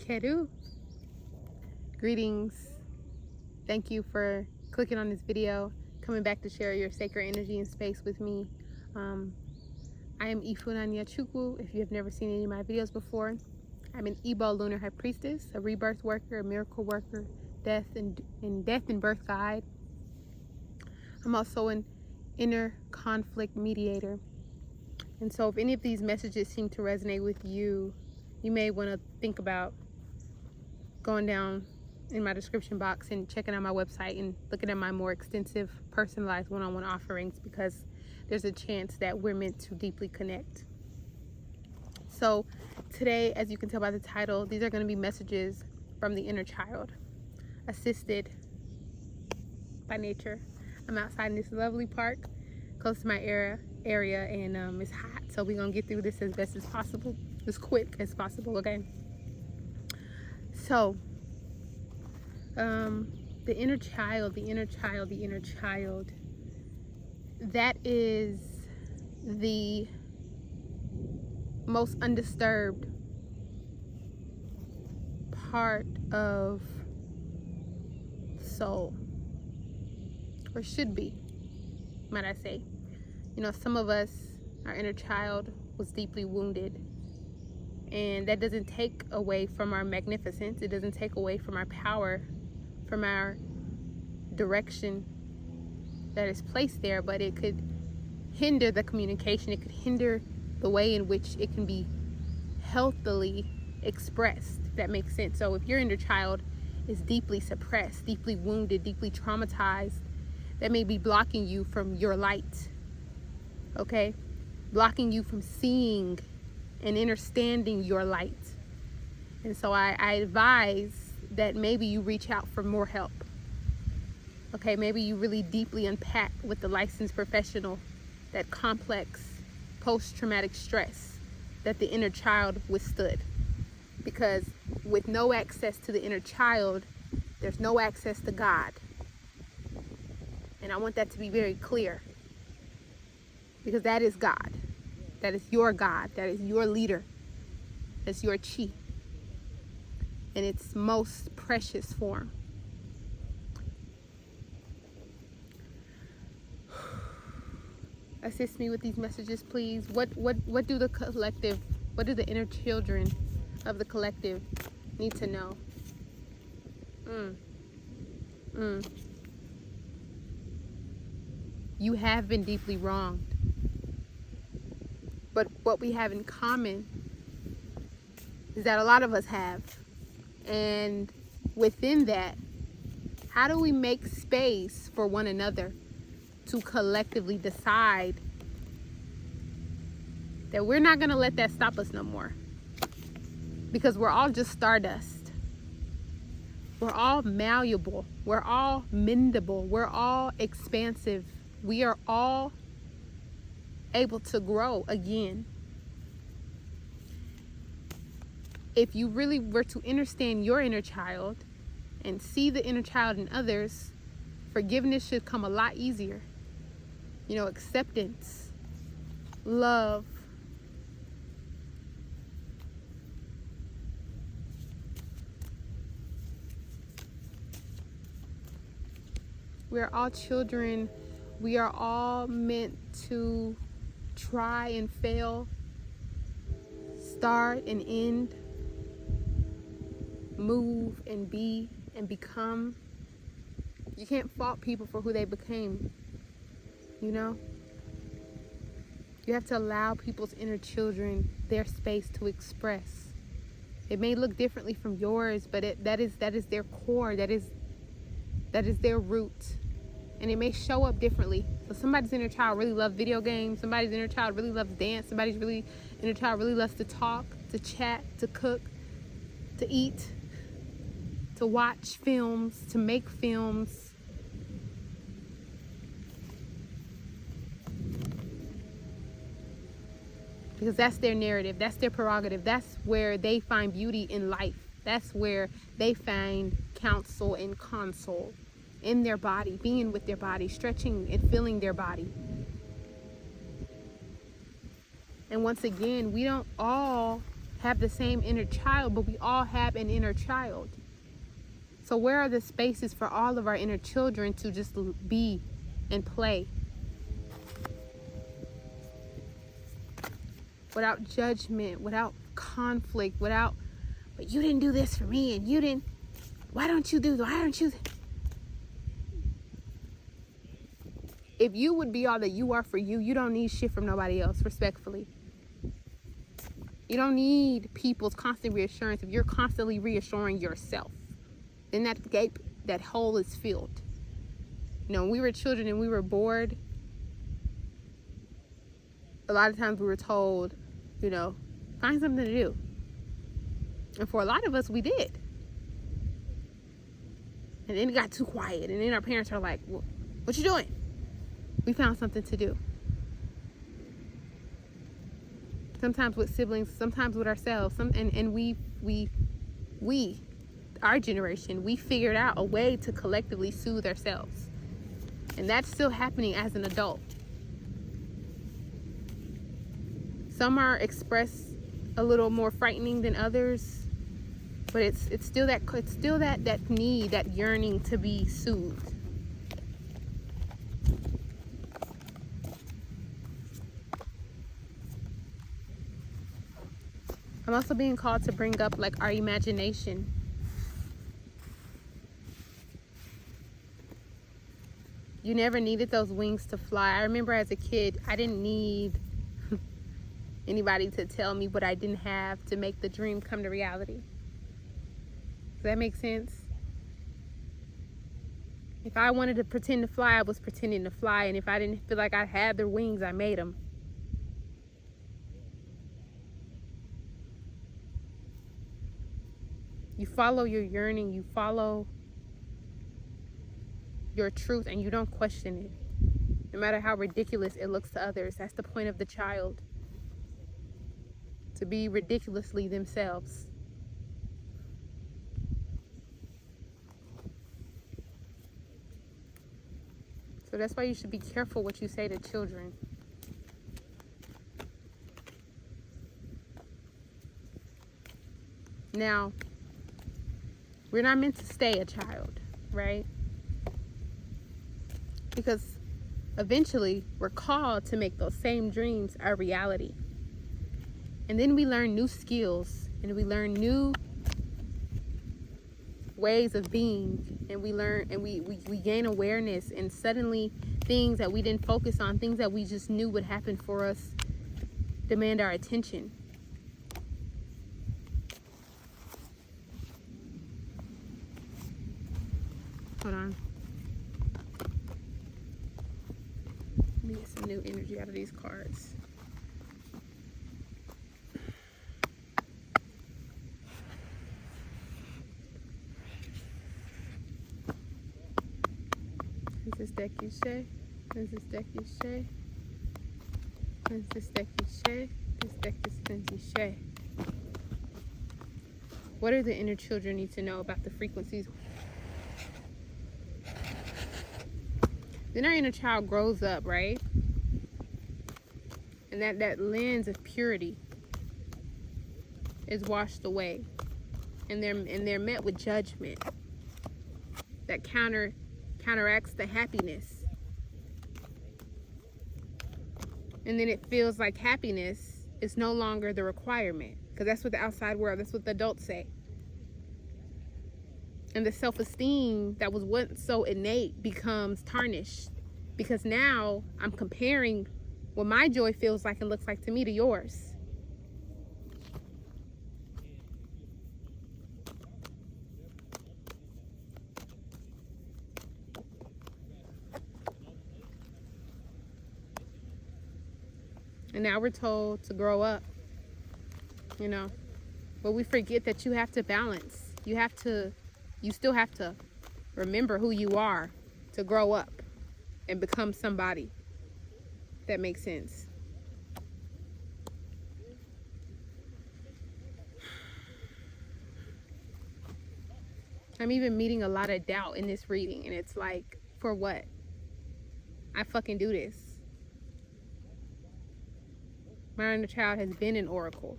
Kedu. Greetings. Thank you for clicking on this video, coming back to share your sacred energy and space with me. I am Chukwu. If you have never seen any of my videos before, I'm an Igbo Lunar High Priestess, a rebirth worker, a miracle worker, death and birth guide. I'm also an inner conflict mediator. And so if any of these messages seem to resonate with you, you may want to think about going down in my description box and checking out my website and looking at my more extensive personalized one-on-one offerings, because there's a chance that we're meant to deeply connect. So today, as you can tell by the title, these are going to be messages from the inner child, assisted by nature. I'm outside in this lovely park close to my area, and it's hot, so we're going to get through this as best as possible, as quick as possible, okay? So the inner child, that is the most undisturbed part of soul, or should be, might I say. You know, some of us, our inner child was deeply wounded, and that doesn't take away from our magnificence. It doesn't take away from our power, from our direction that is placed there, but it could hinder the communication. It could hinder the way in which it can be healthily expressed, if that makes sense. So if your inner child is deeply suppressed, deeply wounded, deeply traumatized, that may be blocking you from your light, okay? Blocking you from seeing and understanding your light. And so I advise that maybe you reach out for more help. Okay, maybe you really deeply unpack with the licensed professional that complex post-traumatic stress that the inner child withstood. Because with no access to the inner child, there's no access to God. And I want that to be very clear, because that is God. That is your God. That is your leader. That's your chi in its most precious form. Assist me with these messages, please. What do the collective, what do the inner children of the collective need to know? You have been deeply wronged. But what we have in common is that a lot of us have. And within that, how do we make space for one another to collectively decide that we're not going to let that stop us no more? Because we're all just stardust. We're all malleable. We're all mendable. We're all expansive. We are all able to grow again. If you really were to understand your inner child and see the inner child in others, forgiveness should come a lot easier. You know, acceptance, love. We are all children. We are all meant to try and fail, start and end, move and be and become. You can't fault people for who they became, you know? You have to allow people's inner children their space to express. It may look differently from yours, but that is their core, that is their root. And it may show up differently. So somebody's inner child really loves video games. Somebody's inner child really loves dance. Somebody's inner child really loves to talk, to chat, to cook, to eat, to watch films, to make films. Because that's their narrative. That's their prerogative. That's where they find beauty in life. That's where they find counsel and console. In their body, being with their body, stretching and feeling their body. And once again, we don't all have the same inner child, but we all have an inner child. So where are the spaces for all of our inner children to just be and play? Without judgment, without conflict, without, but you didn't do this for me, and you didn't, why don't you? If you would be all that you are for you, you don't need shit from nobody else, respectfully. You don't need people's constant reassurance if you're constantly reassuring yourself. Then that gap, that hole is filled. You know, when we were children and we were bored, a lot of times we were told, you know, find something to do. And for a lot of us, we did. And then it got too quiet. And then our parents are like, what you doing? We found something to do. Sometimes with siblings, sometimes with ourselves. And we, our generation, we figured out a way to collectively soothe ourselves. And that's still happening as an adult. Some are expressed a little more frightening than others, but it's still that need, that yearning to be soothed. I'm also being called to bring up like our imagination. You never needed those wings to fly. I remember as a kid, I didn't need anybody to tell me what I didn't have to make the dream come to reality. Does that make sense? If I wanted to pretend to fly, I was pretending to fly. And if I didn't feel like I had the wings, I made them. You follow your yearning, you follow your truth, and you don't question it. No matter how ridiculous it looks to others, that's the point of the child. To be ridiculously themselves. So that's why you should be careful what you say to children. Now, we're not meant to stay a child, right? Because eventually we're called to make those same dreams our reality. And then we learn new skills, and we learn new ways of being, and we learn, and we gain awareness, and suddenly things that we didn't focus on, things that we just knew would happen for us, demand our attention. Hold on. Let me get some new energy out of these cards. This is Decushe. This is Decushe. This is Decushe. This is Decushe. What do the inner children need to know about the frequencies? Then our inner child grows up, right? And that lens of purity is washed away. And they're met with judgment that counteracts the happiness. And then it feels like happiness is no longer the requirement, because that's what the outside world, that's what the adults say. And the self-esteem that was once so innate becomes tarnished, because now I'm comparing what my joy feels like and looks like to me to yours. And now we're told to grow up, you know. But we forget that you have to balance. You still have to remember who you are to grow up and become somebody. That makes sense. I'm even meeting a lot of doubt in this reading, and it's like, for what? I fucking do this. My inner child has been an oracle.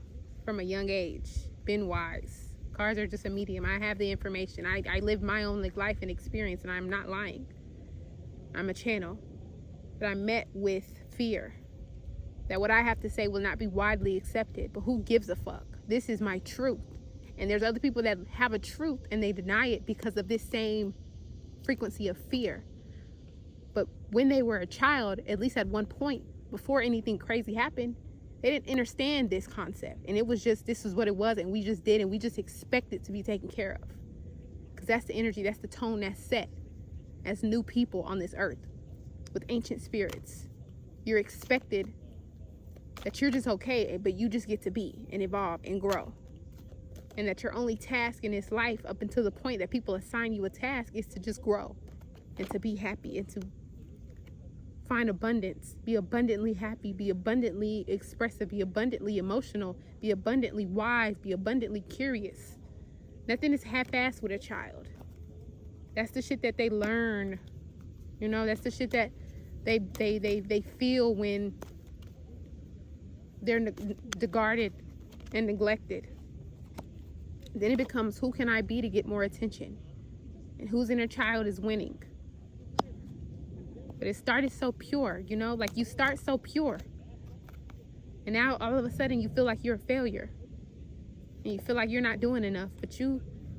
from a young age. Been wise. Cards are just a medium. I have the information. I live my own life and experience, and I'm not lying. I'm a channel. But I'm met with fear that what I have to say will not be widely accepted. But who gives a fuck? This is my truth. And there's other people that have a truth and they deny it because of this same frequency of fear. But when they were a child, at least at one point, before anything crazy happened, they didn't understand this concept. And it was just, this is what it was, and we just did, and we just expect it to be taken care of. Because that's the energy, that's the tone that's set as new people on this earth with ancient spirits. You're expected that you're just okay, but you just get to be and evolve and grow. And that your only task in this life, up until the point that people assign you a task, is to just grow and to be happy and to find abundance, be abundantly happy, be abundantly expressive, be abundantly emotional, be abundantly wise, be abundantly curious. Nothing is half-assed with a child. That's the shit that they learn. You know, that's the shit that they feel when they're discarded and neglected. Then it becomes, who can I be to get more attention? And whose inner child is winning? But it started so pure, you know, like you start so pure. And now all of a sudden you feel like you're a failure. And you feel like you're not doing enough. But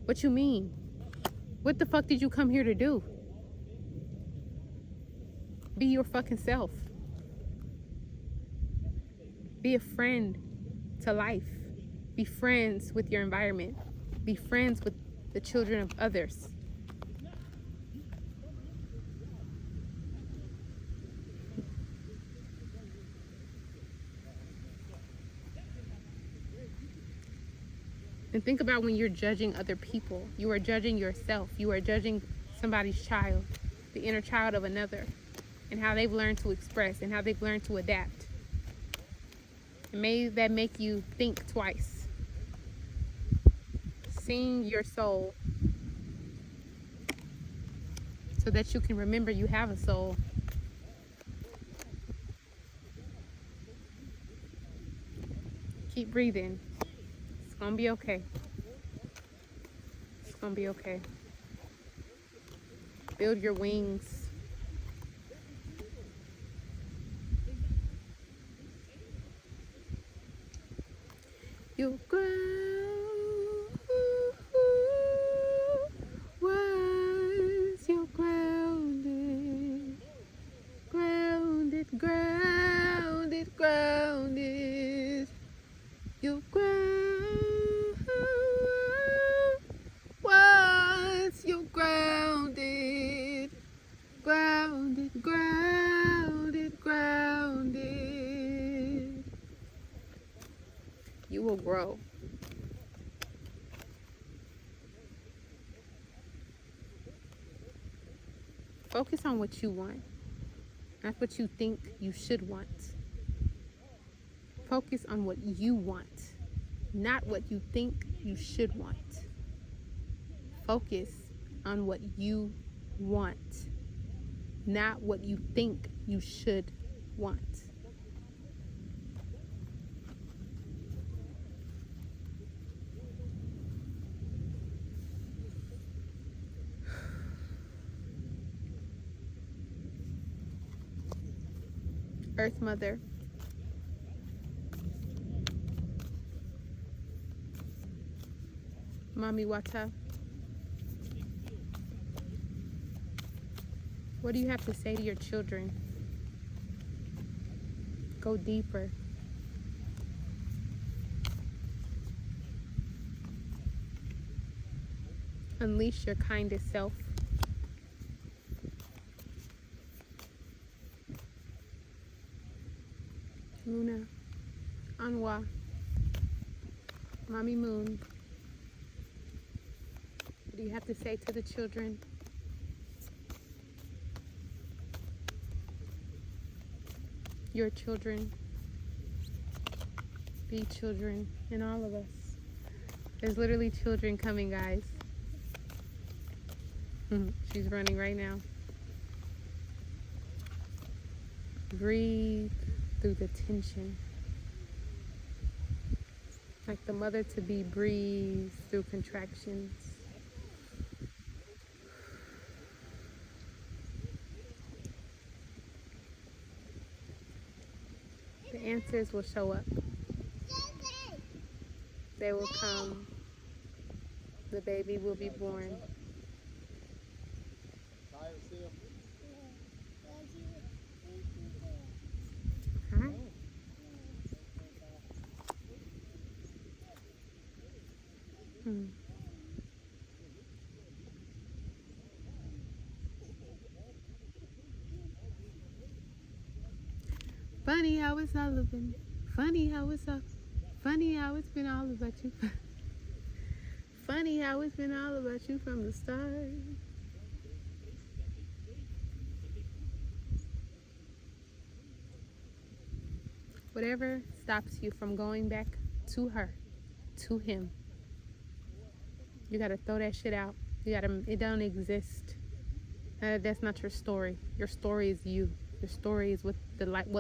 what you mean? What the fuck did you come here to do? Be your fucking self. Be a friend to life. Be friends with your environment. Be friends with the children of others. And think about when you're judging other people. You are judging yourself. You are judging somebody's child, the inner child of another, and how they've learned to express and how they've learned to adapt. And may that make you think twice. Sing your soul so that you can remember you have a soul. Keep breathing. It's gonna be okay. It's gonna be okay. Build your wings. You grow once you're grounded, grounded, grounded, grounded. You grow once you're grounded, grounded, grounded, grounded. You will grow. Focus on what you want, not what you think you should want. Focus on what you want, not what you think you should want. Focus on what you want, not what you think you should want. Earth Mother, Mami Wata, what do you have to say to your children? Go deeper. Unleash your kindest self. Lunar, Anwa, Mommy Moon, what do you have to say to the children? Your children, be children, and all of us. There's literally children coming, guys. She's running right now. Breathe through the tension. Like the mother-to-be breathes through contractions. The answers will show up. They will come. The baby will be born. Hi. Funny how it's all been. Funny how it's all. Funny how it's been all about you. Funny how it's been all about you from the start. Whatever stops you from going back to her, to him, you gotta throw that shit out. It don't exist. That's not your story. Your story is you. Your story is what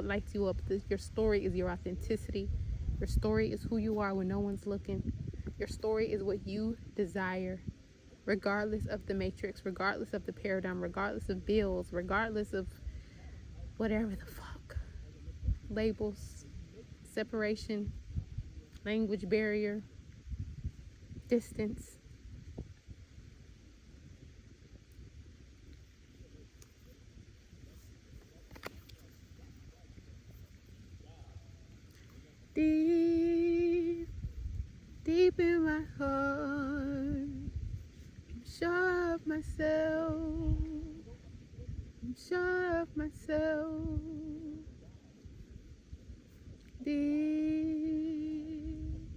lights you up. Your story is your authenticity. Your story is who you are when no one's looking. Your story is what you desire, regardless of the matrix, regardless of the paradigm, regardless of bills, regardless of whatever the fuck. Labels, separation, language barrier, distance. Deep, deep in my heart, I'm sure of myself. I'm sure of myself. Deep,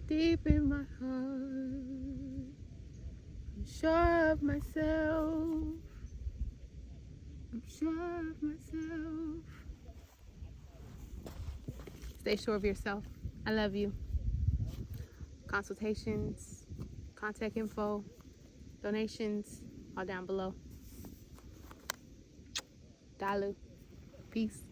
deep in my heart, I'm sure of myself. I'm sure of myself. Stay sure of yourself. I love you. Consultations, contact info, donations, all down below. Daalu. Peace.